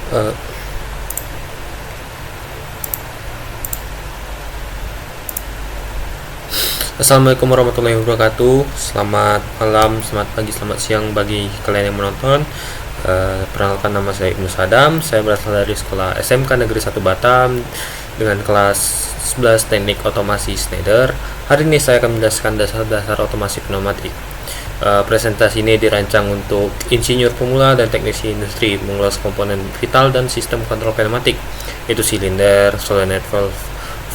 Eh, Assalamualaikum warahmatullahi wabarakatuh. Selamat malam, selamat pagi, selamat siang bagi kalian yang menonton. Perkenalkan, nama saya Ibnu Sadam. Saya berasal dari sekolah SMK Negeri 1 Batam dengan kelas 11 Teknik Otomasi Schneider. Hari ini saya akan menjelaskan dasar-dasar otomasi pneumatik. Presentasi ini dirancang untuk insinyur pemula dan teknisi industri mengulas komponen vital dan sistem kontrol pneumatik, yaitu silinder, solenoid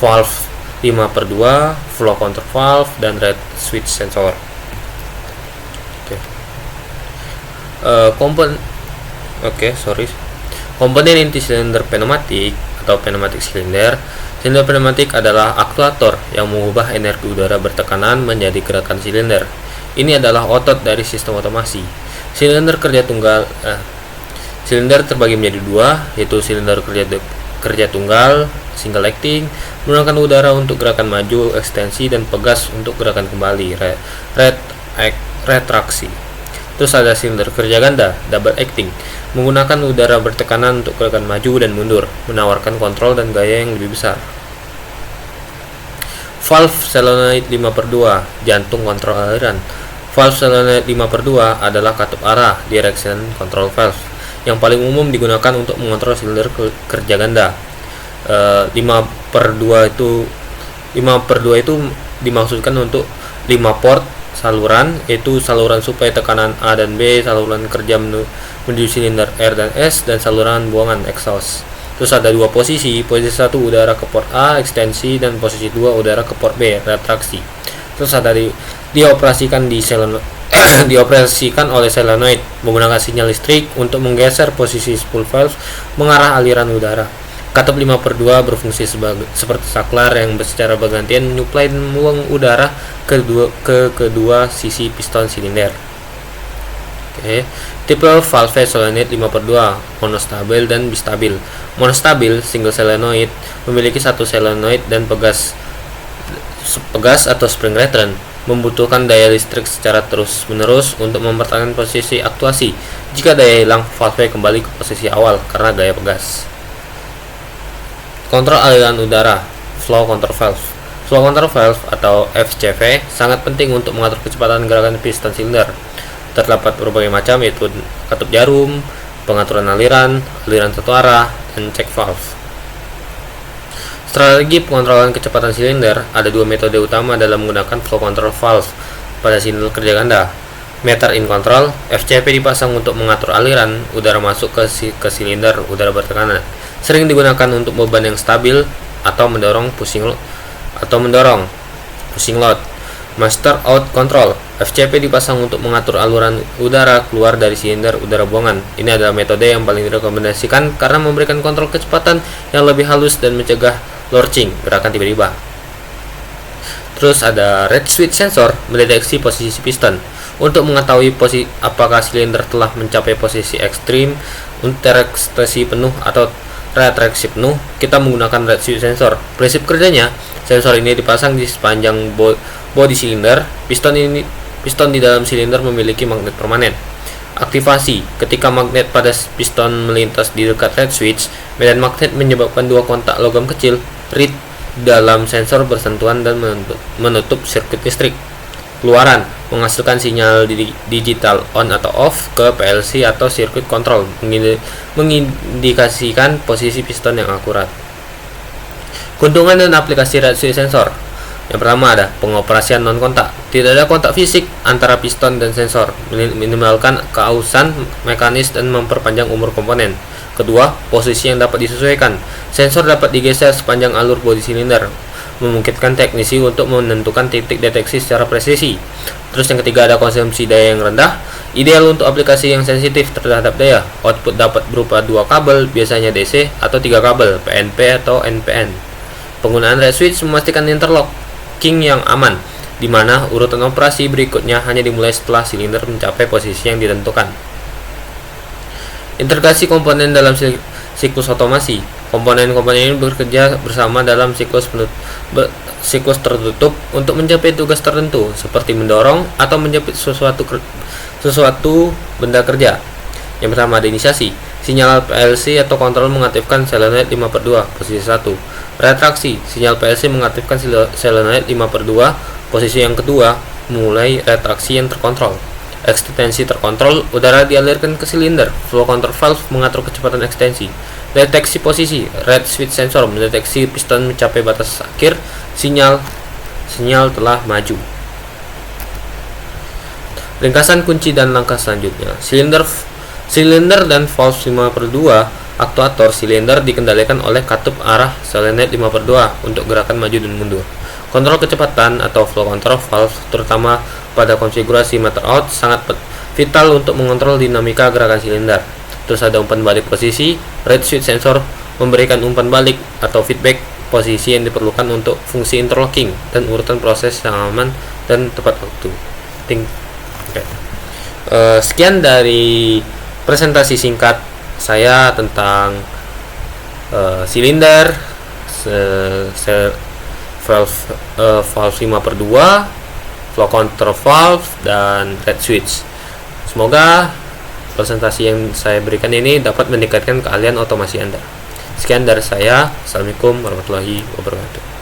valve 5/2, flow control valve, dan red switch sensor. Komponen inti silinder pneumatik atau pneumatik silinder. Silinder pneumatik adalah aktuator yang mengubah energi udara bertekanan menjadi gerakan silinder. Ini adalah otot dari sistem otomasi. Silinder terbagi menjadi dua, yaitu silinder kerja tunggal single acting menggunakan udara untuk gerakan maju, ekstensi, dan pegas untuk gerakan kembali, retraksi. Terus ada silinder kerja ganda double acting menggunakan udara bertekanan untuk gerakan maju dan mundur, menawarkan kontrol dan gaya yang lebih besar. Valve solenoid 5/2 jantung kontrol aliran. Valve solenoid 5/2 adalah katup arah direction control valve yang paling umum digunakan untuk mengontrol silinder kerja ganda. 5/2 itu dimaksudkan untuk 5 port saluran, yaitu saluran suplai tekanan A dan B, saluran kerja menuju silinder R dan S, dan saluran buangan exhaust. Terus ada dua posisi 1 udara ke port A ekstensi, dan posisi 2 udara ke port B retraksi. Terus ada dioperasikan oleh solenoid menggunakan sinyal listrik untuk menggeser posisi spool valve mengarah aliran udara. Katup 5/2 berfungsi seperti saklar yang secara bergantian menyuplai dan membuang udara ke kedua sisi piston silinder. Tipe valve solenoid 5/2 monostabil dan bistabil. Monostabil single solenoid memiliki satu solenoid dan pegas atau spring return, membutuhkan daya listrik secara terus-menerus untuk mempertahankan posisi aktuasi. Jika daya hilang, valve kembali ke posisi awal karena daya pegas. Kontrol aliran udara, flow control valve. Flow control valve atau FCV sangat penting untuk mengatur kecepatan gerakan piston silinder. Terdapat berbagai macam, yaitu katup jarum, pengaturan aliran satu arah, dan check valve. Strategi pengontrolan kecepatan silinder, ada dua metode utama dalam menggunakan flow control valve pada silinder kerja ganda. Meter in control, FCV dipasang untuk mengatur aliran udara masuk ke silinder udara bertekanan. Sering digunakan untuk beban yang stabil atau mendorong pushing load. Master out control, FCV dipasang untuk mengatur aluran udara keluar dari silinder udara buangan. Ini adalah metode yang paling direkomendasikan karena memberikan kontrol kecepatan yang lebih halus dan mencegah lurching, gerakan tiba-tiba. Terus ada red switch sensor, mendeteksi posisi piston untuk mengetahui apakah silinder telah mencapai posisi ekstrim untuk retraksi penuh atau retraksi penuh. Kita menggunakan red switch sensor. Prinsip kerjanya, sensor ini dipasang di sepanjang bodi silinder. Piston di dalam silinder memiliki magnet permanen. Aktivasi, ketika magnet pada piston melintas di dekat red switch, medan magnet menyebabkan dua kontak logam kecil reed dalam sensor bersentuhan dan menutup sirkuit listrik. Keluaran, menghasilkan sinyal digital on atau off ke PLC atau sirkuit kontrol, mengindikasikan posisi piston yang akurat. Keuntungan dan aplikasi red switch sensor. Yang pertama ada pengoperasian non kontak. Tidak ada kontak fisik antara piston dan sensor, minimalkan keausan mekanis dan memperpanjang umur komponen. Kedua, posisi yang dapat disesuaikan. Sensor dapat digeser sepanjang alur bodi silinder, memungkinkan teknisi untuk menentukan titik deteksi secara presisi. Terus yang ketiga ada konsumsi daya yang rendah, ideal untuk aplikasi yang sensitif terhadap daya. Output dapat berupa 2 kabel, biasanya DC, atau 3 kabel, PNP atau NPN. Penggunaan red switch memastikan interlocking yang aman, di mana urutan operasi berikutnya hanya dimulai setelah silinder mencapai posisi yang ditentukan. Integrasi komponen dalam siklus otomasi. Komponen-komponen ini bekerja bersama dalam siklus tertutup untuk mencapai tugas tertentu, seperti mendorong atau menjepit sesuatu benda kerja. Yang pertama ada inisiasi. Sinyal PLC atau kontrol mengaktifkan solenoid 5/2 posisi 1. Retraksi, sinyal PLC mengaktifkan solenoid 5/2 posisi yang kedua, mulai retraksi yang terkontrol. Ekstensi terkontrol, udara dialirkan ke silinder. Flow control valve mengatur kecepatan ekstensi. Deteksi posisi, red switch sensor mendeteksi piston mencapai batas akhir, sinyal telah maju. Ringkasan kunci dan langkah selanjutnya. Silinder dan valve 5/2. Aktuator silinder dikendalikan oleh katup arah solenoid 5/2 untuk gerakan maju dan mundur. Kontrol kecepatan atau flow control valve, terutama pada konfigurasi motor out, sangat vital untuk mengontrol dinamika gerakan silinder. Terus ada umpan balik posisi. Red switch sensor memberikan umpan balik atau feedback posisi yang diperlukan untuk fungsi interlocking dan urutan proses yang aman dan tepat waktu. Sekian dari presentasi singkat saya tentang silinder, valve 5/2, flow control valve, dan red switch. Semoga presentasi yang saya berikan ini dapat meningkatkan keahlian otomasi Anda. Sekian dari saya. Assalamualaikum warahmatullahi wabarakatuh.